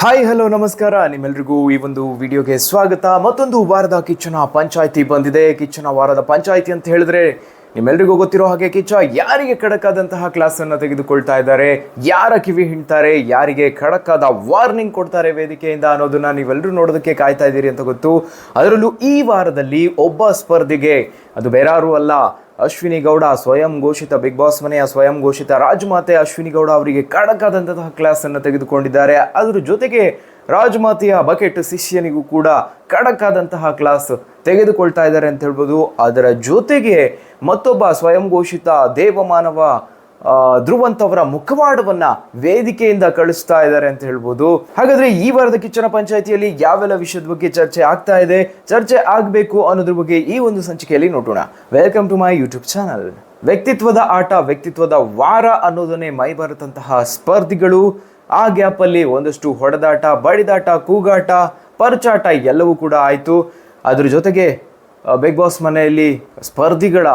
Hi hello ನಮಸ್ಕಾರ, ನಿಮ್ಮೆಲ್ರಿಗೂ ಈ ಒಂದು ವಿಡಿಯೋಗೆ ಸ್ವಾಗತ. ಮತ್ತೊಂದು ವಾರದ ಕಿಚ್ಚನ ಪಂಚಾಯಿತಿ ಬಂದಿದೆ. ಕಿಚ್ಚನ ವಾರದ ಪಂಚಾಯಿತಿ ಅಂತ ಹೇಳಿದ್ರೆ ನಿಮ್ಮೆಲ್ರಿಗೂ ಗೊತ್ತಿರೋ ಹಾಗೆ ಕಿಚ್ಚ ಯಾರಿಗೆ ಖಡಕ್ಕಾದಂತಹ ಕ್ಲಾಸನ್ನು ತೆಗೆದುಕೊಳ್ತಾ ಇದ್ದಾರೆ, ಯಾರ ಕಿವಿ ಹಿಂಡ್ತಾರೆ, ಯಾರಿಗೆ ಖಡಕ್ಕಾದ ವಾರ್ನಿಂಗ್ ಕೊಡ್ತಾರೆ ವೇದಿಕೆಯಿಂದ ಅನ್ನೋದನ್ನ ನೀವೆಲ್ಲರೂ ನೋಡೋದಕ್ಕೆ ಕಾಯ್ತಾ ಇದ್ದೀರಿ ಅಂತ ಗೊತ್ತು. ಅದರಲ್ಲೂ ಈ ವಾರದಲ್ಲಿ ಒಬ್ಬ ಸ್ಪರ್ಧಿಗೆ, ಅದು ಬೇರಾರು ಅಲ್ಲ, ಅಶ್ವಿನಿ ಗೌಡ, ಸ್ವಯಂ ಘೋಷಿತ ಬಿಗ್ ಬಾಸ್ ಮನೆಯ ಸ್ವಯಂ ಘೋಷಿತ ರಾಜಮಾತೆ ಅಶ್ವಿನಿ ಗೌಡ ಅವರಿಗೆ ಖಡಕ್ಕಾದಂತಹ ಕ್ಲಾಸ್ ಅನ್ನು ತೆಗೆದುಕೊಂಡಿದ್ದಾರೆ. ಅದರ ಜೊತೆಗೆ ರಾಜಮಾತೆಯ ಬಕೆಟ್ ಶಿಷ್ಯನಿಗೂ ಕೂಡ ಖಡಕ್ಕಾದಂತಹ ಕ್ಲಾಸ್ ತೆಗೆದುಕೊಳ್ತಾ ಇದ್ದಾರೆ ಅಂತ ಹೇಳ್ಬೋದು. ಅದರ ಜೊತೆಗೆ ಮತ್ತೊಬ್ಬ ಸ್ವಯಂ ಘೋಷಿತ ದೇವಮಾನವ ಧ್ರುವಂತ್ ಅವರ ಮುಖವಾಡವನ್ನ ವೇದಿಕೆಯಿಂದ ಕಳಿಸ್ತಾ ಇದ್ದಾರೆ ಅಂತ ಹೇಳ್ಬೋದು. ಹಾಗಾದ್ರೆ ಈ ವಾರದ ಕಿಚ್ಚನ ಪಂಚಾಯಿತಿಯಲ್ಲಿ ಯಾವೆಲ್ಲ ವಿಷಯದ ಬಗ್ಗೆ ಚರ್ಚೆ ಆಗ್ತಾ ಇದೆ, ಚರ್ಚೆ ಆಗಬೇಕು ಅನ್ನೋದ್ರ ಬಗ್ಗೆ ಈ ಒಂದು ಸಂಚಿಕೆಯಲ್ಲಿ ನೋಡೋಣ. Welcome to my YouTube channel. ವ್ಯಕ್ತಿತ್ವದ ಆಟ, ವ್ಯಕ್ತಿತ್ವದ ವಾರ ಅನ್ನೋದನ್ನೇ ಮೈ ಬರತಂತಹ ಸ್ಪರ್ಧಿಗಳು, ಆ ಗ್ಯಾಪಲ್ಲಿ ಒಂದಷ್ಟು ಹೊಡೆದಾಟ, ಬಡಿದಾಟ, ಕೂಗಾಟ, ಪರಚಾಟ ಎಲ್ಲವೂ ಕೂಡ ಆಯಿತು. ಅದ್ರ ಜೊತೆಗೆ ಬಿಗ್ ಬಾಸ್ ಮನೆಯಲ್ಲಿ ಸ್ಪರ್ಧಿಗಳ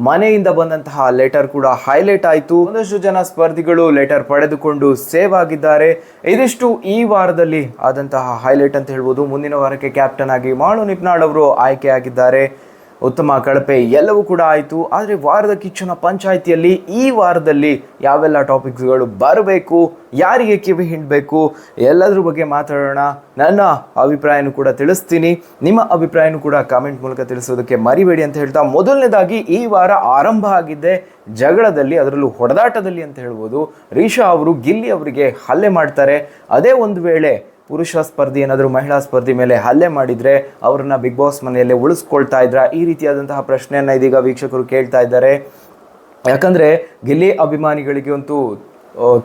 ಮನೆಯಿಂದ ಬಂದಂತಹ ಲೆಟರ್ ಕೂಡ ಹೈಲೈಟ್ ಆಯಿತು. ಒಂದಷ್ಟು ಜನ ಸ್ಪರ್ಧಿಗಳು ಲೆಟರ್ ಪಡೆದುಕೊಂಡು ಸೇವ್ ಆಗಿದ್ದಾರೆ. ಇದಿಷ್ಟು ಈ ವಾರದಲ್ಲಿ ಆದಂತಹ ಹೈಲೈಟ್ ಅಂತ ಹೇಳ್ಬೋದು. ಮುಂದಿನ ವಾರಕ್ಕೆ ಕ್ಯಾಪ್ಟನ್ ಆಗಿ ಮಾಳು ನಿಪ್ನಾಳ್ ಅವರು ಆಯ್ಕೆಯಾಗಿದ್ದಾರೆ. ಉತ್ತಮ ಕಳಪೆ ಎಲ್ಲವೂ ಕೂಡ ಆಯಿತು. ಆದರೆ ವಾರದ ಕಿಚ್ಚನ ಪಂಚಾಯಿತಿಯಲ್ಲಿ ಈ ವಾರದಲ್ಲಿ ಯಾವೆಲ್ಲ ಟಾಪಿಕ್ಸ್ಗಳು ಬರಬೇಕು, ಯಾರಿಗೆ ಕಿವಿ ಹಿಂಡಬೇಕು, ಎಲ್ಲದ್ರ ಬಗ್ಗೆ ಮಾತಾಡೋಣ. ನನ್ನ ಅಭಿಪ್ರಾಯನೂ ಕೂಡ ತಿಳಿಸ್ತೀನಿ, ನಿಮ್ಮ ಅಭಿಪ್ರಾಯನೂ ಕೂಡ ಕಾಮೆಂಟ್ ಮೂಲಕ ತಿಳಿಸೋದಕ್ಕೆ ಮರಿಬೇಡಿ ಅಂತ ಹೇಳ್ತಾ, ಮೊದಲನೇದಾಗಿ ಈ ವಾರ ಆರಂಭ ಆಗಿದ್ದೆ ಜಗಳದಲ್ಲಿ, ಅದರಲ್ಲೂ ಹೊಡೆದಾಟದಲ್ಲಿ ಅಂತ ಹೇಳ್ಬೋದು. ರೀಶಾ ಅವರು ಗಿಲ್ಲಿ ಅವರಿಗೆ ಹಲ್ಲೆ ಮಾಡ್ತಾರೆ. ಅದೇ ಒಂದು ವೇಳೆ ಪುರುಷ ಸ್ಪರ್ಧಿ ಏನಾದರೂ ಮಹಿಳಾ ಸ್ಪರ್ಧಿ ಮೇಲೆ ಹಲ್ಲೆ ಮಾಡಿದರೆ ಅವರನ್ನ ಬಿಗ್ ಬಾಸ್ ಮನೆಯಲ್ಲೇ ಉಳಿಸ್ಕೊಳ್ತಾ ಇದ್ರ, ಈ ರೀತಿಯಾದಂತಹ ಪ್ರಶ್ನೆಯನ್ನು ಇದೀಗ ವೀಕ್ಷಕರು ಕೇಳ್ತಾ ಇದ್ದಾರೆ. ಯಾಕಂದರೆ ಗಿಲ್ಲಿ ಅಭಿಮಾನಿಗಳಿಗೆ ಅಂತೂ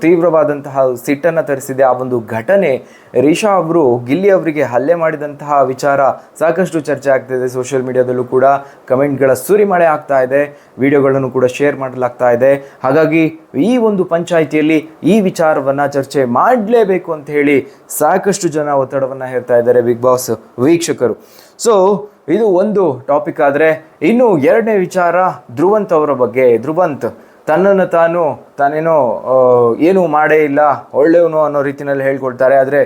ತೀವ್ರವಾದಂತಹ ಸಿಟ್ಟನ್ನು ತರಿಸಿದೆ ಆ ಒಂದು ಘಟನೆ. ರೀಶಾ ಅವರು ಗಿಲ್ಲಿ ಅವರಿಗೆ ಹಲ್ಲೆ ಮಾಡಿದಂತಹ ವಿಚಾರ ಸಾಕಷ್ಟು ಚರ್ಚೆ ಆಗ್ತಾಯಿದೆ. ಸೋಷಿಯಲ್ ಮೀಡಿಯಾದಲ್ಲೂ ಕೂಡ ಕಮೆಂಟ್ಗಳ ಸುರಿಮಳೆ ಆಗ್ತಾ ಇದೆ, ವಿಡಿಯೋಗಳನ್ನು ಕೂಡ ಶೇರ್ ಮಾಡಲಾಗ್ತಾ ಇದೆ. ಹಾಗಾಗಿ ಈ ಒಂದು ಪಂಚಾಯಿತಿಯಲ್ಲಿ ಈ ವಿಚಾರವನ್ನು ಚರ್ಚೆ ಮಾಡಲೇಬೇಕು ಅಂತ ಹೇಳಿ ಸಾಕಷ್ಟು ಜನ ಒತ್ತಡವನ್ನು ಹೇರ್ತಾ ಇದ್ದಾರೆ ಬಿಗ್ ಬಾಸ್ ವೀಕ್ಷಕರು. ಸೊ ಇದು ಒಂದು ಟಾಪಿಕ್. ಆದರೆ ಇನ್ನು ಎರಡನೇ ವಿಚಾರ ಧ್ರುವಂತ್ ಅವರ ಬಗ್ಗೆ. ಧ್ರುವಂತ್ ತನ್ನನ್ನು ತಾನೇನೋ ಏನೂ ಮಾಡೇ ಇಲ್ಲ, ಒಳ್ಳೆಯವನು ಅನ್ನೋ ರೀತಿಯಲ್ಲಿ ಹೇಳ್ಕೊಳ್ತಾರೆ. ಆದರೆ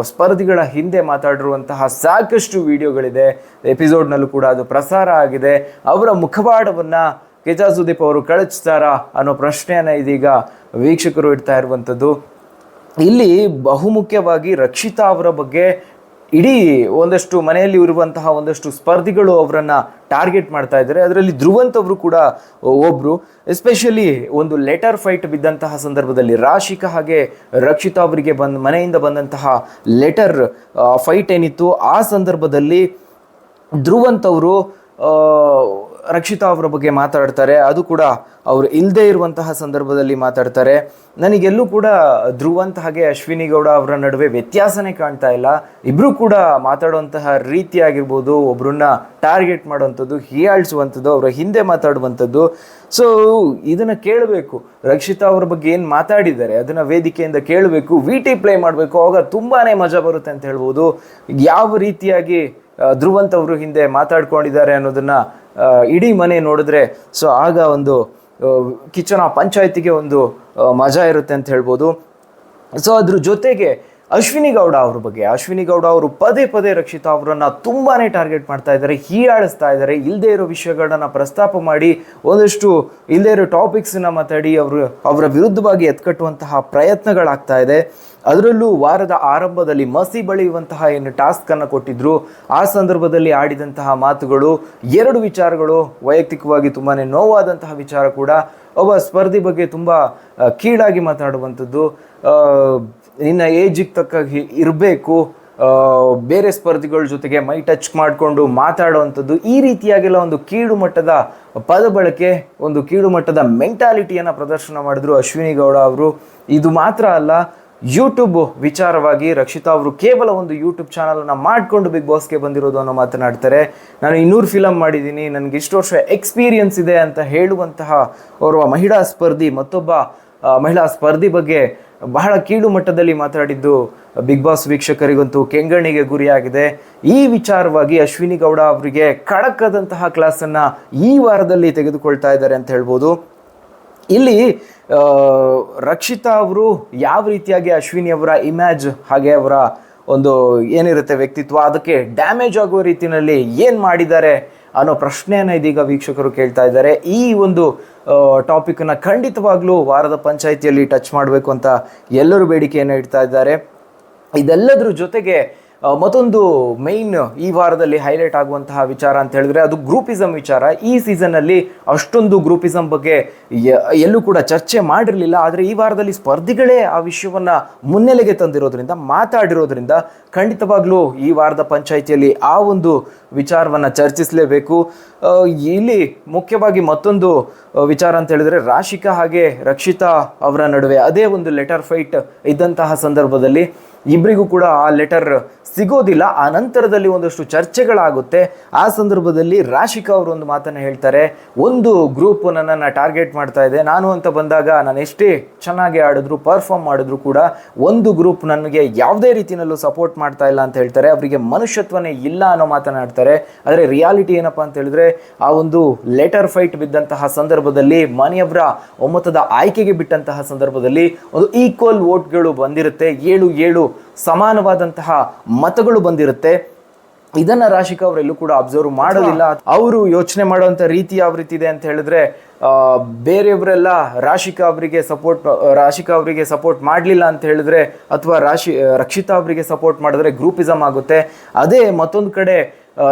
ಸ್ಪರ್ಧಿಗಳ ಹಿಂದೆ ಮಾತಾಡಿರುವಂತಹ ಸಾಕಷ್ಟು ವಿಡಿಯೋಗಳಿದೆ, ಎಪಿಸೋಡ್ನಲ್ಲೂ ಕೂಡ ಅದು ಪ್ರಸಾರ ಆಗಿದೆ. ಅವರ ಮುಖವಾಡವನ್ನು ಕಿಚ್ಚ ಸುದೀಪ್ ಅವರು ಕಳಿಸ್ತಾರಾ ಅನ್ನೋ ಪ್ರಶ್ನೆಯನ್ನು ಇದೀಗ ವೀಕ್ಷಕರು ಇಡ್ತಾ ಇರುವಂಥದ್ದು. ಇಲ್ಲಿ ಬಹುಮುಖ್ಯವಾಗಿ ರಕ್ಷಿತಾ ಅವರ ಬಗ್ಗೆ ಇಡೀ ಒಂದಷ್ಟು ಮನೆಯಲ್ಲಿ ಇರುವಂತಹ ಒಂದಷ್ಟು ಸ್ಪರ್ಧಿಗಳು ಅವರನ್ನು ಟಾರ್ಗೆಟ್ ಮಾಡ್ತಾ ಇದ್ದಾರೆ. ಅದರಲ್ಲಿ ಧ್ರುವಂತ್ ಅವರು ಕೂಡ ಒಬ್ಬರು. ಎಸ್ಪೆಷಲಿ ಒಂದು ಲೆಟರ್ ಫೈಟ್ ಬಿದ್ದಂತಹ ಸಂದರ್ಭದಲ್ಲಿ ರಾಶಿಕಾ ಹಾಗೆ ರಕ್ಷಿತಾ ಅವರಿಗೆ ಮನೆಯಿಂದ ಬಂದಂತಹ ಲೆಟರ್ ಫೈಟ್ ಏನಿತ್ತು, ಆ ಸಂದರ್ಭದಲ್ಲಿ ಧ್ರುವಂತ್ ಅವರು ರಕ್ಷಿತಾ ಅವರ ಬಗ್ಗೆ ಮಾತಾಡ್ತಾರೆ. ಅದು ಕೂಡ ಅವರು ಇಲ್ಲದೆ ಇರುವಂತಹ ಸಂದರ್ಭದಲ್ಲಿ ಮಾತಾಡ್ತಾರೆ. ನನಗೆಲ್ಲೂ ಕೂಡ ಧ್ರುವಂತ್ ಹಾಗೆ ಅಶ್ವಿನಿ ಗೌಡ ಅವರ ನಡುವೆ ವ್ಯತ್ಯಾಸನೇ ಕಾಣ್ತಾ ಇಲ್ಲ. ಇಬ್ಬರು ಕೂಡ ಮಾತಾಡುವಂತಹ ರೀತಿ ಆಗಿರ್ಬೋದು, ಒಬ್ಬರನ್ನ ಟಾರ್ಗೆಟ್ ಮಾಡುವಂಥದ್ದು, ಹೀಯಾಳಿಸುವಂಥದ್ದು, ಅವರ ಹಿಂದೆ ಮಾತಾಡುವಂಥದ್ದು. ಸೊ ಇದನ್ನು ಕೇಳಬೇಕು. ರಕ್ಷಿತಾ ಅವರ ಬಗ್ಗೆ ಏನು ಮಾತಾಡಿದ್ದಾರೆ ಅದನ್ನು ವೇದಿಕೆಯಿಂದ ಕೇಳಬೇಕು, ವಿಟಿ ಪ್ಲೇ ಮಾಡಬೇಕು. ಆವಾಗ ತುಂಬಾ ಮಜಾ ಬರುತ್ತೆ ಅಂತ ಹೇಳ್ಬೋದು. ಯಾವ ರೀತಿಯಾಗಿ ಧ್ರುವಂತ್ ಅವರು ಹಿಂದೆ ಮಾತಾಡ್ಕೊಂಡಿದ್ದಾರೆ ಅನ್ನೋದನ್ನ ಇಡೀ ಮನೆ ನೋಡಿದ್ರೆ ಸೊ ಆಗ ಒಂದು ಕಿಚ್ಚನ ಪಂಚಾಯಿತಿಗೆ ಒಂದು ಮಜಾ ಇರುತ್ತೆ ಅಂತ ಹೇಳ್ಬೋದು. ಸೊ ಅದ್ರ ಜೊತೆಗೆ ಅಶ್ವಿನಿ ಗೌಡ ಅವ್ರ ಬಗ್ಗೆ, ಅಶ್ವಿನಿ ಗೌಡ ಅವರು ಪದೇ ಪದೇ ರಕ್ಷಿತಾ ಅವರನ್ನು ತುಂಬಾ ಟಾರ್ಗೆಟ್ ಮಾಡ್ತಾ ಇದ್ದಾರೆ, ಹೀಯಾಳಿಸ್ತಾ ಇದ್ದಾರೆ. ಇಲ್ಲದೇ ಇರೋ ವಿಷಯಗಳನ್ನ ಪ್ರಸ್ತಾಪ ಮಾಡಿ ಒಂದಷ್ಟು ಇಲ್ಲದೇ ಇರೋ ಟಾಪಿಕ್ಸನ್ನ ಮಾತಾಡಿ ಅವರ ವಿರುದ್ಧವಾಗಿ ಎತ್ಕಟ್ಟುವಂತಹ ಪ್ರಯತ್ನಗಳಾಗ್ತಾ ಇದೆ. ಅದರಲ್ಲೂ ವಾರದ ಆರಂಭದಲ್ಲಿ ಮಸಿ ಬಳಿಯುವಂತಹ ಏನು ಟಾಸ್ಕನ್ನು ಕೊಟ್ಟಿದ್ರು, ಆ ಸಂದರ್ಭದಲ್ಲಿ ಆಡಿದಂತಹ ಮಾತುಗಳು, ಎರಡು ವಿಚಾರಗಳು ವೈಯಕ್ತಿಕವಾಗಿ ತುಂಬಾ ನೋವಾದಂತಹ ವಿಚಾರ ಕೂಡ. ಒಬ್ಬ ಸ್ಪರ್ಧಿ ಬಗ್ಗೆ ತುಂಬ ಕೀಳಾಗಿ ಮಾತಾಡುವಂಥದ್ದು, ನಿನ್ನ ಏಜಿಗೆ ತಕ್ಕಾಗಿ ಇರಬೇಕು, ಬೇರೆ ಸ್ಪರ್ಧಿಗಳ ಜೊತೆಗೆ ಮೈ ಟಚ್ ಮಾಡಿಕೊಂಡು ಮಾತಾಡುವಂಥದ್ದು, ಈ ರೀತಿಯಾಗೆಲ್ಲ ಒಂದು ಕೀಳು ಮಟ್ಟದ ಪದ ಬಳಕೆ, ಒಂದು ಕೀಳು ಮಟ್ಟದ ಮೆಂಟಾಲಿಟಿಯನ್ನು ಪ್ರದರ್ಶನ ಮಾಡಿದ್ರು ಅಶ್ವಿನಿ ಗೌಡ ಅವರು. ಇದು ಮಾತ್ರ ಅಲ್ಲ, ಯೂಟ್ಯೂಬ್ ವಿಚಾರವಾಗಿ ರಕ್ಷಿತಾ ಅವರು ಕೇವಲ ಒಂದು ಯೂಟ್ಯೂಬ್ ಚಾನಲನ್ನು ಮಾಡಿಕೊಂಡು ಬಿಗ್ ಬಾಸ್ಗೆ ಬಂದಿರೋದು ಅನ್ನೋ ಮಾತನಾಡ್ತಾರೆ. ನಾನು 200 ಫಿಲಮ್ ಮಾಡಿದ್ದೀನಿ, ನನಗೆ ಇಷ್ಟು ವರ್ಷ ಎಕ್ಸ್ಪೀರಿಯನ್ಸ್ ಇದೆ ಅಂತ ಹೇಳುವಂತಹ ಓರ್ವ ಮಹಿಳಾ ಸ್ಪರ್ಧಿ ಮತ್ತೊಬ್ಬ ಮಹಿಳಾ ಸ್ಪರ್ಧಿ ಬಗ್ಗೆ ಬಹಳ ಕೀಳು ಮಟ್ಟದಲ್ಲಿ ಮಾತಾಡಿದ್ದು ಬಿಗ್ ಬಾಸ್ ವೀಕ್ಷಕರಿಗಂತೂ ಕೆಂಗಣ್ಣಿಗೆ ಗುರಿಯಾಗಿದೆ. ಈ ವಿಚಾರವಾಗಿ ಅಶ್ವಿನಿ ಗೌಡ ಅವರಿಗೆ ಖಡಕ್ಕಾದಂತಹ ಕ್ಲಾಸನ್ನು ಈ ವಾರದಲ್ಲಿ ತೆಗೆದುಕೊಳ್ತಾ ಇದ್ದಾರೆ ಅಂತ ಹೇಳ್ಬೋದು. ಇಲ್ಲಿ ರಕ್ಷಿತಾ ಅವರು ಯಾವ ರೀತಿಯಾಗಿ ಅಶ್ವಿನಿ ಅವರ ಇಮೇಜ್ ಹಾಗೆ ಅವರ ಒಂದು ಏನಿರುತ್ತೆ ವ್ಯಕ್ತಿತ್ವ ಅದಕ್ಕೆ ಡ್ಯಾಮೇಜ್ ಆಗುವ ರೀತಿಯಲ್ಲಿ ಏನು ಮಾಡಿದ್ದಾರೆ ಅನ್ನೋ ಪ್ರಶ್ನೆಯನ್ನು ಇದೀಗ ವೀಕ್ಷಕರು ಕೇಳ್ತಾ ಇದ್ದಾರೆ. ಈ ಒಂದು ಟಾಪಿಕ್ನ ಖಂಡಿತವಾಗ್ಲೂ ವಾರದ ಪಂಚಾಯಿತಿಯಲ್ಲಿ ಟಚ್ ಮಾಡಬೇಕು ಅಂತ ಎಲ್ಲರೂ ಬೇಡಿಕೆಯನ್ನು ಇಡ್ತಾ ಇದ್ದಾರೆ. ಇದೆಲ್ಲದರ ಜೊತೆಗೆ ಮತ್ತೊಂದು ಮೈನ್ ಈ ವಾರದಲ್ಲಿ ಹೈಲೈಟ್ ಆಗುವಂತಹ ವಿಚಾರ ಅಂತ ಹೇಳಿದ್ರೆ ಅದು ಗ್ರೂಪಿಸಮ್ ವಿಚಾರ. ಈ ಸೀಸನ್ನಲ್ಲಿ ಅಷ್ಟೊಂದು ಗ್ರೂಪಿಸಮ್ ಬಗ್ಗೆ ಎಲ್ಲೂ ಕೂಡ ಚರ್ಚೆ ಮಾಡಿರಲಿಲ್ಲ. ಆದರೆ ಈ ವಾರದಲ್ಲಿ ಸ್ಪರ್ಧಿಗಳೇ ಆ ವಿಷಯವನ್ನು ಮುನ್ನೆಲೆಗೆ ತಂದಿರೋದ್ರಿಂದ ಮಾತಾಡಿರೋದ್ರಿಂದ ಖಂಡಿತವಾಗ್ಲೂ ಈ ವಾರದ ಪಂಚಾಯಿತಿಯಲ್ಲಿ ಆ ಒಂದು ವಿಚಾರವನ್ನು ಚರ್ಚಿಸಲೇಬೇಕು. ಇಲ್ಲಿ ಮುಖ್ಯವಾಗಿ ಮತ್ತೊಂದು ವಿಚಾರ ಅಂತ ಹೇಳಿದ್ರೆ ರಾಶಿಕಾ ಹಾಗೆ ರಕ್ಷಿತಾ ಅವರ ನಡುವೆ ಅದೇ ಒಂದು ಲೆಟರ್ ಫೈಟ್ ಇದ್ದಂತಹ ಸಂದರ್ಭದಲ್ಲಿ ಇಬ್ಬರಿಗೂ ಕೂಡ ಆ ಲೆಟರ್ ಸಿಗೋದಿಲ್ಲ. ಆ ನಂತರದಲ್ಲಿ ಒಂದಷ್ಟು ಚರ್ಚೆಗಳಾಗುತ್ತೆ. ಆ ಸಂದರ್ಭದಲ್ಲಿ ರಾಶಿಕಾ ಅವರು ಒಂದು ಮಾತನ್ನು ಹೇಳ್ತಾರೆ, ಒಂದು ಗ್ರೂಪ್ ನನ್ನನ್ನು ಟಾರ್ಗೆಟ್ ಮಾಡ್ತಾ ಇದೆ, ನಾನು ಅಂತ ಬಂದಾಗ ನಾನು ಎಷ್ಟೇ ಚೆನ್ನಾಗಿ ಆಡಿದ್ರು ಪರ್ಫಾರ್ಮ್ ಮಾಡಿದ್ರು ಕೂಡ ಒಂದು ಗ್ರೂಪ್ ನನಗೆ ಯಾವುದೇ ರೀತಿಯಲ್ಲೂ ಸಪೋರ್ಟ್ ಮಾಡ್ತಾ ಇಲ್ಲ ಅಂತ ಹೇಳ್ತಾರೆ. ಅವರಿಗೆ ಮನುಷ್ಯತ್ವನೇ ಇಲ್ಲ ಅನ್ನೋ ಮಾತನಾಡ್ತಾರೆ. ಆದರೆ ರಿಯಾಲಿಟಿ ಏನಪ್ಪಾ ಅಂತ ಹೇಳಿದ್ರೆ ಆ ಒಂದು ಲೆಟರ್ ಫೈಟ್ ಬಿದ್ದಂತಹ ಸಂದರ್ಭದಲ್ಲಿ ಮನೆಯವರ ಒಮ್ಮತದ ಆಯ್ಕೆಗೆ ಬಿಟ್ಟಂತಹ ಸಂದರ್ಭದಲ್ಲಿ ಒಂದು ಈಕ್ವಲ್ ವೋಟ್ಗಳು ಬಂದಿರುತ್ತೆ, 7-7 ಸಮಾನವಾದಂತಹ ಮತಗಳು ಬಂದಿರುತ್ತೆ. ಇದನ್ನ ರಾಶಿಕಾ ಅವರೆಲ್ಲೂ ಕೂಡ ಅಬ್ಸರ್ವ್ ಮಾಡೋದಿಲ್ಲ. ಅವರು ಯೋಚನೆ ಮಾಡುವಂತ ರೀತಿ ಯಾವ ರೀತಿ ಇದೆ ಅಂತ ಹೇಳಿದ್ರೆ ಬೇರೆಯವರೆಲ್ಲ ರಾಶಿಕಾ ಅವರಿಗೆ ಸಪೋರ್ಟ್ ಮಾಡಲಿಲ್ಲ ಅಂತ ಹೇಳಿದ್ರೆ ಅಥವಾ ರಕ್ಷಿತಾ ಅವರಿಗೆ ಸಪೋರ್ಟ್ ಮಾಡಿದ್ರೆ ಗ್ರೂಪಿಸಮ್ ಆಗುತ್ತೆ. ಅದೇ ಮತ್ತೊಂದು ಕಡೆ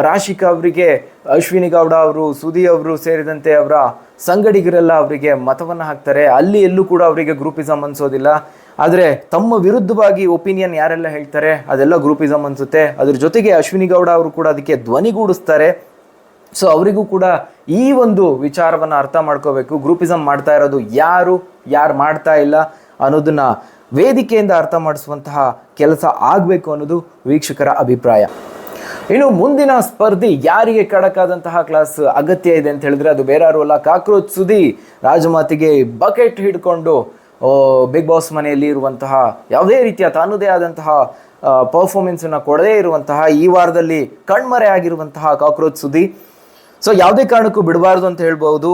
ರಾಶಿಕಾ ಅವರಿಗೆ ಅಶ್ವಿನಿ ಗೌಡ ಅವರು, ಸುದಿ ಅವರು ಸೇರಿದಂತೆ ಅವರ ಸಂಗಡಿಗರೆಲ್ಲ ಅವರಿಗೆ ಮತವನ್ನು ಹಾಕ್ತಾರೆ. ಅಲ್ಲಿ ಎಲ್ಲೂ ಕೂಡ ಅವರಿಗೆ ಗ್ರೂಪಿಸಮ್ ಅನ್ಸೋದಿಲ್ಲ. ಆದರೆ ತಮ್ಮ ವಿರುದ್ಧವಾಗಿ ಒಪಿನಿಯನ್ ಯಾರೆಲ್ಲ ಹೇಳ್ತಾರೆ ಅದೆಲ್ಲ ಗ್ರೂಪಿಸಮ್ ಅನ್ಸುತ್ತೆ. ಅದ್ರ ಜೊತೆಗೆ ಅಶ್ವಿನಿ ಗೌಡ ಅವರು ಕೂಡ ಅದಕ್ಕೆ ಧ್ವನಿಗೂಡಿಸ್ತಾರೆ. ಸೊ ಅವರಿಗೂ ಕೂಡ ಈ ಒಂದು ವಿಚಾರವನ್ನು ಅರ್ಥ ಮಾಡ್ಕೋಬೇಕು. ಗ್ರೂಪಿಸಮ್ ಮಾಡ್ತಾ ಇರೋದು ಯಾರು ಮಾಡ್ತಾ ಇಲ್ಲ ಅನ್ನೋದನ್ನ ವೇದಿಕೆಯಿಂದ ಅರ್ಥ ಮಾಡಿಸುವಂತಹ ಕೆಲಸ ಆಗಬೇಕು ಅನ್ನೋದು ವೀಕ್ಷಕರ ಅಭಿಪ್ರಾಯ. ಇನ್ನು ಮುಂದಿನ ಸ್ಪರ್ಧಿ ಯಾರಿಗೆ ಖಡಕಾದಂತಹ ಕ್ಲಾಸ್ ಅಗತ್ಯ ಇದೆ ಅಂತ ಹೇಳಿದ್ರೆ ಅದು ಬೇರೆ ಯಾರು ಅಲ್ಲ, ಕಾಕ್ರೋಚ್ ಸುದಿ ರಾಜಮಾತಿಗೆ ಬಕೆಟ್ ಹಿಡ್ಕೊಂಡು ಬಿಗ್ ಬಾಸ್ ಮನೆಯಲ್ಲಿ ಇರುವಂತಹ ಯಾವುದೇ ರೀತಿಯ ತನ್ನದೇ ಆದಂತಹ ಪರ್ಫಾರ್ಮೆನ್ಸನ್ನು ಕೊಡದೇ ಇರುವಂತಹ ಈ ವಾರದಲ್ಲಿ ಕಣ್ಮರೆ ಆಗಿರುವಂತಹ ಕಾಕ್ರೋಚ್ ಸುದಿ. ಸೊ ಯಾವುದೇ ಕಾರಣಕ್ಕೂ ಬಿಡಬಾರ್ದು ಅಂತ ಹೇಳ್ಬೋದು.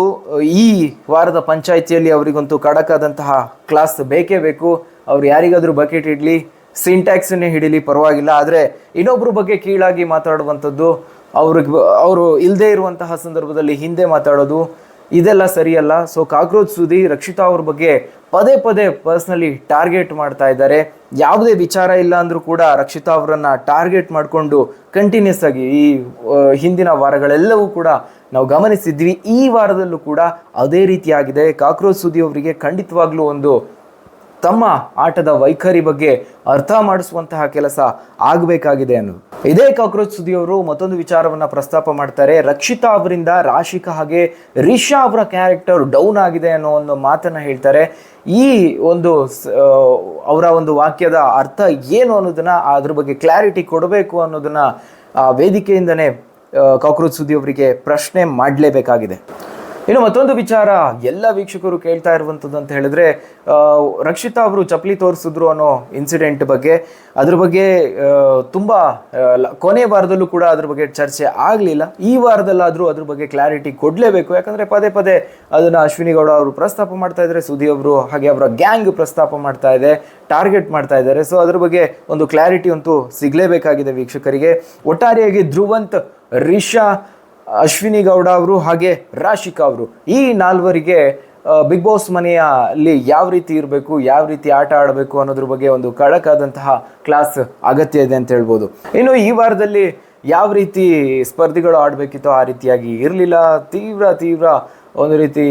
ಈ ವಾರದ ಪಂಚಾಯಿತಿಯಲ್ಲಿ ಅವರಿಗಂತೂ ಖಡಕಾದಂತಹ ಕ್ಲಾಸ್ ಬೇಕೇ ಬೇಕು. ಅವ್ರು ಯಾರಿಗಾದ್ರೂ ಬಕೆಟ್ ಇಡಲಿ, ಸಿಂಟ್ಯಾಕ್ಸನ್ನೇ ಹಿಡೀಲಿ, ಪರವಾಗಿಲ್ಲ. ಆದರೆ ಇನ್ನೊಬ್ಬರ ಬಗ್ಗೆ ಕೀಳಾಗಿ ಮಾತಾಡುವಂಥದ್ದು, ಅವರು ಇಲ್ಲದೇ ಇರುವಂತಹ ಸಂದರ್ಭದಲ್ಲಿ ಹಿಂದೆ ಮಾತಾಡೋದು, ಇದೆಲ್ಲ ಸರಿಯಲ್ಲ. ಸೊ ಕಾಕ್ರೋಚ್ ಸುದಿ ರಕ್ಷಿತಾ ಅವ್ರ ಬಗ್ಗೆ ಪದೇ ಪದೇ ಪರ್ಸ್ನಲಿ ಟಾರ್ಗೆಟ್ ಮಾಡ್ತಾ ಇದ್ದಾರೆ. ಯಾವುದೇ ವಿಚಾರ ಇಲ್ಲ ಅಂದರೂ ಕೂಡ ರಕ್ಷಿತಾ ಅವರನ್ನು ಟಾರ್ಗೆಟ್ ಮಾಡಿಕೊಂಡು ಕಂಟಿನ್ಯೂಸ್ ಆಗಿ ಈ ಹಿಂದಿನ ವಾರಗಳೆಲ್ಲವೂ ಕೂಡ ನಾವು ಗಮನಿಸಿದ್ವಿ. ಈ ವಾರದಲ್ಲೂ ಕೂಡ ಅದೇ ರೀತಿಯಾಗಿದೆ. ಕಾಕ್ರೋಚ್ ಸುದಿ ಅವರಿಗೆ ಖಂಡಿತವಾಗ್ಲೂ ಒಂದು ತಮ್ಮ ಆಟದ ವೈಖರಿ ಬಗ್ಗೆ ಅರ್ಥ ಮಾಡಿಸುವಂತಹ ಕೆಲಸ ಆಗಬೇಕಾಗಿದೆ ಅನ್ನೋದು. ಇದೇ ಕಾಕ್ರೋಚ್ ಸುದಿ ಅವರು ಮತ್ತೊಂದು ವಿಚಾರವನ್ನು ಪ್ರಸ್ತಾಪ ಮಾಡ್ತಾರೆ. ರಕ್ಷಿತಾ ಅವರಿಂದ ರಾಶಿಕಾ ಹಾಗೆ ರಿಷಾ ಅವರ ಕ್ಯಾರೆಕ್ಟರ್ ಡೌನ್ ಆಗಿದೆ ಅನ್ನೋ ಒಂದು ಮಾತನ್ನು ಹೇಳ್ತಾರೆ. ಈ ಒಂದು ಅವರ ಒಂದು ವಾಕ್ಯದ ಅರ್ಥ ಏನು ಅನ್ನೋದನ್ನ ಅದ್ರ ಬಗ್ಗೆ ಕ್ಲಾರಿಟಿ ಕೊಡಬೇಕು ಅನ್ನೋದನ್ನ ವೇದಿಕೆಯಿಂದನೇ ಕಾಕ್ರೋಚ್ ಸುದಿ ಅವರಿಗೆ ಪ್ರಶ್ನೆ ಮಾಡಲೇಬೇಕಾಗಿದೆ. ಇನ್ನು ಮತ್ತೊಂದು ವಿಚಾರ ಎಲ್ಲ ವೀಕ್ಷಕರು ಕೇಳ್ತಾ ಇರುವಂಥದ್ದು ಅಂತ ಹೇಳಿದ್ರೆ ರಕ್ಷಿತಾ ಅವರು ಚಪ್ಪಲಿ ತೋರಿಸಿದ್ರು ಅನ್ನೋ ಇನ್ಸಿಡೆಂಟ್ ಬಗ್ಗೆ, ಅದ್ರ ಬಗ್ಗೆ ತುಂಬ ಕೊನೆ ವಾರದಲ್ಲೂ ಕೂಡ ಅದ್ರ ಬಗ್ಗೆ ಚರ್ಚೆ ಆಗಲಿಲ್ಲ. ಈ ವಾರದಲ್ಲಾದರೂ ಅದ್ರ ಬಗ್ಗೆ ಕ್ಲಾರಿಟಿ ಕೊಡಲೇಬೇಕು. ಯಾಕಂದರೆ ಪದೇ ಪದೇ ಅದನ್ನು ಅಶ್ವಿನಿ ಗೌಡ ಅವರು ಪ್ರಸ್ತಾಪ ಮಾಡ್ತಾ ಇದ್ದಾರೆ, ಸುದಿ ಅವರು ಹಾಗೆ ಅವರ ಗ್ಯಾಂಗ್ ಪ್ರಸ್ತಾಪ ಮಾಡ್ತಾ ಇದೆ, ಟಾರ್ಗೆಟ್ ಮಾಡ್ತಾ ಇದ್ದಾರೆ. ಸೊ ಅದ್ರ ಬಗ್ಗೆ ಒಂದು ಕ್ಲಾರಿಟಿ ಅಂತೂ ಸಿಗಲೇಬೇಕಾಗಿದೆ ವೀಕ್ಷಕರಿಗೆ. ಒಟ್ಟಾರೆಯಾಗಿ ಧ್ರುವಂತ್, ರಿಷಾ, ಅಶ್ವಿನಿ ಗೌಡ ಅವರು ಹಾಗೆ ರಾಶಿಕಾ ಅವರು ಈ ನಾಲ್ವರಿಗೆ ಬಿಗ್ ಬಾಸ್ ಮನೆಯಲ್ಲಿ ಯಾವ ರೀತಿ ಇರಬೇಕು, ಯಾವ ರೀತಿ ಆಟ ಆಡಬೇಕು ಅನ್ನೋದ್ರ ಬಗ್ಗೆ ಒಂದು ಖಡಕಾದಂತಹ ಕ್ಲಾಸ್ ಅಗತ್ಯ ಇದೆ ಅಂತ ಹೇಳ್ಬೋದು. ಇನ್ನು ಈ ವಾರದಲ್ಲಿ ಯಾವ ರೀತಿ ಸ್ಪರ್ಧಿಗಳು ಆಡಬೇಕಿತ್ತೋ ಆ ರೀತಿಯಾಗಿ ಇರಲಿಲ್ಲ. ತೀವ್ರ ಒಂದು ರೀತಿ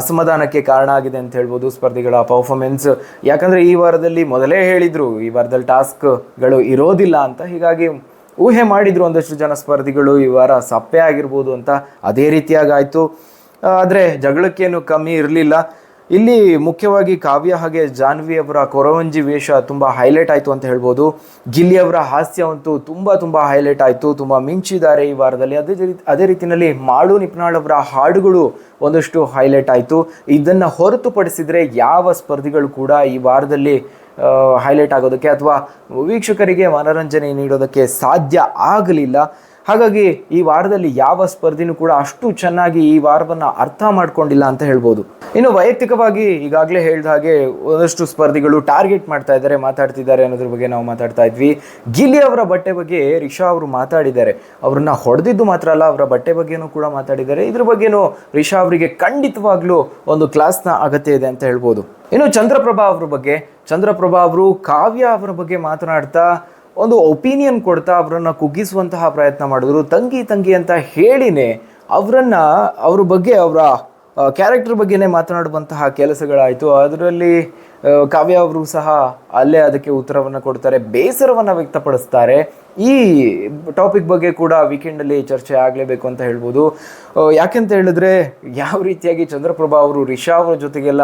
ಅಸಮಾಧಾನಕ್ಕೆ ಕಾರಣ ಆಗಿದೆ ಅಂತ ಹೇಳ್ಬೋದು ಸ್ಪರ್ಧಿಗಳ ಪರ್ಫಾರ್ಮೆನ್ಸ್. ಯಾಕಂದರೆ ಈ ವಾರದಲ್ಲಿ ಮೊದಲೇ ಹೇಳಿದರು ಈ ವಾರದಲ್ಲಿ ಟಾಸ್ಕ್ಗಳು ಇರೋದಿಲ್ಲ ಅಂತ. ಹೀಗಾಗಿ ಊಹೆ ಮಾಡಿದ್ರು ಒಂದಷ್ಟು ಜನ ಸ್ಪರ್ಧಿಗಳು ಈ ವಾರ ಸಪ್ಪೆ ಆಗಿರ್ಬೋದು ಅಂತ. ಅದೇ ರೀತಿಯಾಗಾಯಿತು. ಆದರೆ ಜಗಳಕ್ಕೇನು ಕಮ್ಮಿ ಇರಲಿಲ್ಲ. ಇಲ್ಲಿ ಮುಖ್ಯವಾಗಿ ಕಾವ್ಯ ಹಾಗೆ ಜಾನ್ವಿ ಅವರ ಕೊರವಂಜಿ ವೇಷ ತುಂಬ ಹೈಲೈಟ್ ಆಯಿತು ಅಂತ ಹೇಳ್ಬೋದು. ಗಿಲ್ಲಿ ಅವರ ಹಾಸ್ಯವಂತೂ ತುಂಬ ಹೈಲೈಟ್ ಆಯಿತು, ತುಂಬ ಮಿಂಚಿದ್ದಾರೆ ಈ ವಾರದಲ್ಲಿ. ಅದೇ ರೀತಿಯಲ್ಲಿ ಮಾಳು ನಿಪ್ನಾಳ್ ಅವರ ಹಾಡುಗಳು ಒಂದಷ್ಟು ಹೈಲೈಟ್ ಆಯಿತು. ಇದನ್ನು ಹೊರತುಪಡಿಸಿದರೆ ಯಾವ ಸ್ಪರ್ಧಿಗಳು ಕೂಡ ಈ ವಾರದಲ್ಲಿ ಹೈಲೈಟ್ ಆಗೋದಕ್ಕೆ ಅಥವಾ ವೀಕ್ಷಕರಿಗೆ ಮನೋರಂಜನೆ ನೀಡೋದಕ್ಕೆ ಸಾಧ್ಯ ಆಗಲಿಲ್ಲ. ಹಾಗಾಗಿ ಈ ವಾರದಲ್ಲಿ ಯಾವ ಸ್ಪರ್ಧಿನೂ ಕೂಡ ಅಷ್ಟು ಚೆನ್ನಾಗಿ ಈ ವಾರವನ್ನು ಅರ್ಥ ಮಾಡ್ಕೊಂಡಿಲ್ಲ ಅಂತ ಹೇಳ್ಬೋದು. ಇನ್ನು ವೈಯಕ್ತಿಕವಾಗಿ ಈಗಾಗಲೇ ಹೇಳಿದ ಹಾಗೆ ಒಂದಷ್ಟು ಸ್ಪರ್ಧಿಗಳು ಟಾರ್ಗೆಟ್ ಮಾಡ್ತಾ ಇದ್ದಾರೆ, ಮಾತಾಡ್ತಿದ್ದಾರೆ ಅನ್ನೋದ್ರ ಬಗ್ಗೆ ನಾವು ಮಾತಾಡ್ತಾ ಇದ್ವಿ. ಗಿಲ್ಲಿ ಅವರ ಬಟ್ಟೆ ಬಗ್ಗೆ ರಿಷಾ ಅವರು ಮಾತಾಡಿದ್ದಾರೆ. ಅವ್ರನ್ನ ಹೊಡೆದಿದ್ದು ಮಾತ್ರ ಅಲ್ಲ, ಅವರ ಬಟ್ಟೆ ಬಗ್ಗೆನೂ ಕೂಡ ಮಾತಾಡಿದ್ದಾರೆ. ಇದ್ರ ಬಗ್ಗೆನೂ ರಿಷಾ ಅವರಿಗೆ ಖಂಡಿತವಾಗ್ಲೂ ಒಂದು ಕ್ಲಾಸ್ನ ಅಗತ್ಯ ಇದೆ ಅಂತ ಹೇಳ್ಬೋದು. ಇನ್ನು ಚಂದ್ರಪ್ರಭಾ ಅವರು ಕಾವ್ಯ ಅವರ ಬಗ್ಗೆ ಮಾತನಾಡ್ತಾ ಒಂದು ಒಪಿನಿಯನ್ ಕೊಡ್ತಾ ಅವರನ್ನು ಕುಗ್ಗಿಸುವಂತಹ ಪ್ರಯತ್ನ ಮಾಡಿದ್ರು. ತಂಗಿ ಅಂತ ಹೇಳಿನೇ ಅವ್ರ ಬಗ್ಗೆ ಅವರ ಕ್ಯಾರೆಕ್ಟರ್ ಬಗ್ಗೆನೇ ಮಾತನಾಡುವಂತಹ ಕೆಲಸಗಳಾಯಿತು. ಅದರಲ್ಲಿ ಕಾವ್ಯ ಅವರು ಸಹ ಅಲ್ಲೇ ಅದಕ್ಕೆ ಉತ್ತರವನ್ನು ಕೊಡ್ತಾರೆ, ಬೇಸರವನ್ನು ವ್ಯಕ್ತಪಡಿಸ್ತಾರೆ. ಈ ಟಾಪಿಕ್ ಬಗ್ಗೆ ಕೂಡ ವೀಕೆಂಡಲ್ಲಿ ಚರ್ಚೆ ಆಗಲೇಬೇಕು ಅಂತ ಹೇಳ್ಬೋದು. ಯಾಕೆಂತ ಹೇಳಿದ್ರೆ ಯಾವ ರೀತಿಯಾಗಿ ಚಂದ್ರಪ್ರಭಾ ಅವರು ರಿಷಾ ಅವರ ಜೊತೆಗೆಲ್ಲ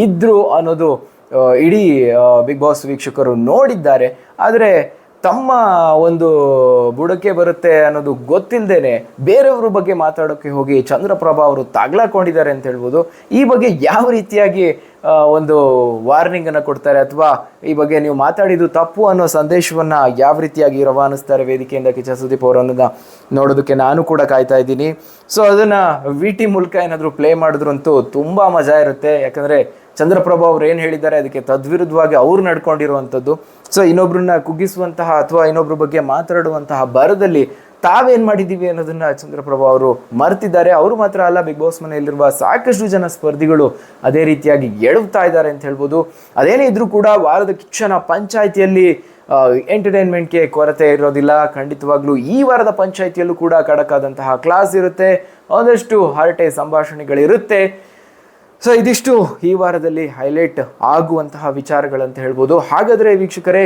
ಇದ್ರು ಅನ್ನೋದು ಇಡೀ ಬಿಗ್ ಬಾಸ್ ವೀಕ್ಷಕರು ನೋಡಿದ್ದಾರೆ. ಆದರೆ ತಮ್ಮ ಒಂದು ಬುಡಕ್ಕೆ ಬರುತ್ತೆ ಅನ್ನೋದು ಗೊತ್ತಿಲ್ಲದೇನೆ ಬೇರೆಯವ್ರ ಬಗ್ಗೆ ಮಾತಾಡೋಕ್ಕೆ ಹೋಗಿ ಚಂದ್ರಪ್ರಭಾ ಅವರು ತಗ್ಲಾಕೊಂಡಿದ್ದಾರೆ ಅಂತ ಹೇಳ್ಬೋದು. ಈ ಬಗ್ಗೆ ಯಾವ ರೀತಿಯಾಗಿ ಒಂದು ವಾರ್ನಿಂಗನ್ನು ಕೊಡ್ತಾರೆ, ಅಥವಾ ಈ ಬಗ್ಗೆ ನೀವು ಮಾತಾಡಿದ್ದು ತಪ್ಪು ಅನ್ನೋ ಸಂದೇಶವನ್ನು ಯಾವ ರೀತಿಯಾಗಿ ರವಾನಿಸ್ತಾರೆ ವೇದಿಕೆಯಿಂದ ಕಿಚ್ಚ ಸುದೀಪ್ ಅವರನ್ನು ನೋಡೋದಕ್ಕೆ ನಾನು ಕೂಡ ಕಾಯ್ತಾ ಇದ್ದೀನಿ. ಸೊ ಅದನ್ನು VT ಮೂಲಕ ಏನಾದರೂ ಪ್ಲೇ ಮಾಡಿದ್ರಂತೂ ತುಂಬ ಮಜಾ ಇರುತ್ತೆ. ಯಾಕಂದರೆ ಚಂದ್ರಪ್ರಭಾ ಅವ್ರು ಏನು ಹೇಳಿದ್ದಾರೆ ಅದಕ್ಕೆ ತದ್ವಿರುದ್ಧವಾಗಿ ಅವ್ರು ನಡ್ಕೊಂಡಿರುವಂಥದ್ದು. ಸೊ ಇನ್ನೊಬ್ರನ್ನ ಕುಗ್ಗಿಸುವಂತಹ ಅಥವಾ ಇನ್ನೊಬ್ರ ಬಗ್ಗೆ ಮಾತಾಡುವಂತಹ ಭರದಲ್ಲಿ ತಾವೇನು ಮಾಡಿದ್ದೀವಿ ಅನ್ನೋದನ್ನ ಚಂದ್ರಪ್ರಭಾ ಅವರು ಮರ್ತಿದ್ದಾರೆ. ಅವರು ಮಾತ್ರ ಅಲ್ಲ, ಬಿಗ್ ಬಾಸ್ ಮನೆಯಲ್ಲಿರುವ ಸಾಕಷ್ಟು ಜನ ಸ್ಪರ್ಧಿಗಳು ಅದೇ ರೀತಿಯಾಗಿ ಎಡವ್ತಾ ಇದ್ದಾರೆ ಅಂತ ಹೇಳ್ಬೋದು. ಅದೇನೇ ಇದ್ರೂ ಕೂಡ ವಾರದ ಕಿಚ್ಚನ ಪಂಚಾಯಿತಿಯಲ್ಲಿ ಎಂಟರ್ಟೈನ್ಮೆಂಟ್ಗೆ ಕೊರತೆ ಇರೋದಿಲ್ಲ. ಖಂಡಿತವಾಗ್ಲೂ ಈ ವಾರದ ಪಂಚಾಯಿತಿಯಲ್ಲೂ ಕೂಡ ಖಡಕ್ಕಾದಂತಹ ಕ್ಲಾಸ್ ಇರುತ್ತೆ, ಒಂದಷ್ಟು ಹರಟೆ ಸಂಭಾಷಣೆಗಳಿರುತ್ತೆ. ಸೊ ಇದಿಷ್ಟು ಈ ವಾರದಲ್ಲಿ ಹೈಲೈಟ್ ಆಗುವಂತಹ ವಿಚಾರಗಳಂತ ಹೇಳ್ಬೋದು. ಹಾಗಾದರೆ ವೀಕ್ಷಕರೇ,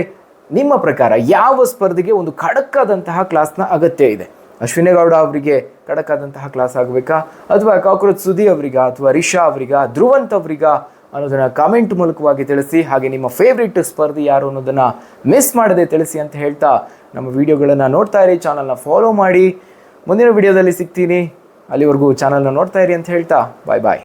ನಿಮ್ಮ ಪ್ರಕಾರ ಯಾವ ಸ್ಪರ್ಧೆಗೆ ಒಂದು ಖಡಕ್ಕಾದಂತಹ ಕ್ಲಾಸ್ನ ಅಗತ್ಯ ಇದೆ? ಅಶ್ವಿನಿ ಗೌಡ ಅವರಿಗೆ ಖಡಕ್ಕಾದಂತಹ ಕ್ಲಾಸ್ ಆಗಬೇಕಾ, ಅಥವಾ ಕಾಕ್ರೋಚ್ ಸುದಿ ಅವರಿಗ, ಅಥವಾ ರಿಷಾ ಅವರಿಗ, ಧ್ರುವಂತ್ ಅವರಿಗ ಅನ್ನೋದನ್ನು ಕಾಮೆಂಟ್ ಮೂಲಕವಾಗಿ ತಿಳಿಸಿ. ಹಾಗೆ ನಿಮ್ಮ ಫೇವ್ರೇಟ್ ಸ್ಪರ್ಧಿ ಯಾರು ಅನ್ನೋದನ್ನು ಮಿಸ್ ಮಾಡದೆ ತಿಳಿಸಿ ಅಂತ ಹೇಳ್ತಾ ನಮ್ಮ ವಿಡಿಯೋಗಳನ್ನು ನೋಡ್ತಾ ಇರಿ, ಚಾನಲ್ನ ಫಾಲೋ ಮಾಡಿ. ಮುಂದಿನ ವಿಡಿಯೋದಲ್ಲಿ ಸಿಗ್ತೀನಿ, ಅಲ್ಲಿವರೆಗೂ ಚಾನಲ್ನ ನೋಡ್ತಾ ಇರಿ ಅಂತ ಹೇಳ್ತಾ ಬಾಯ್ ಬಾಯ್.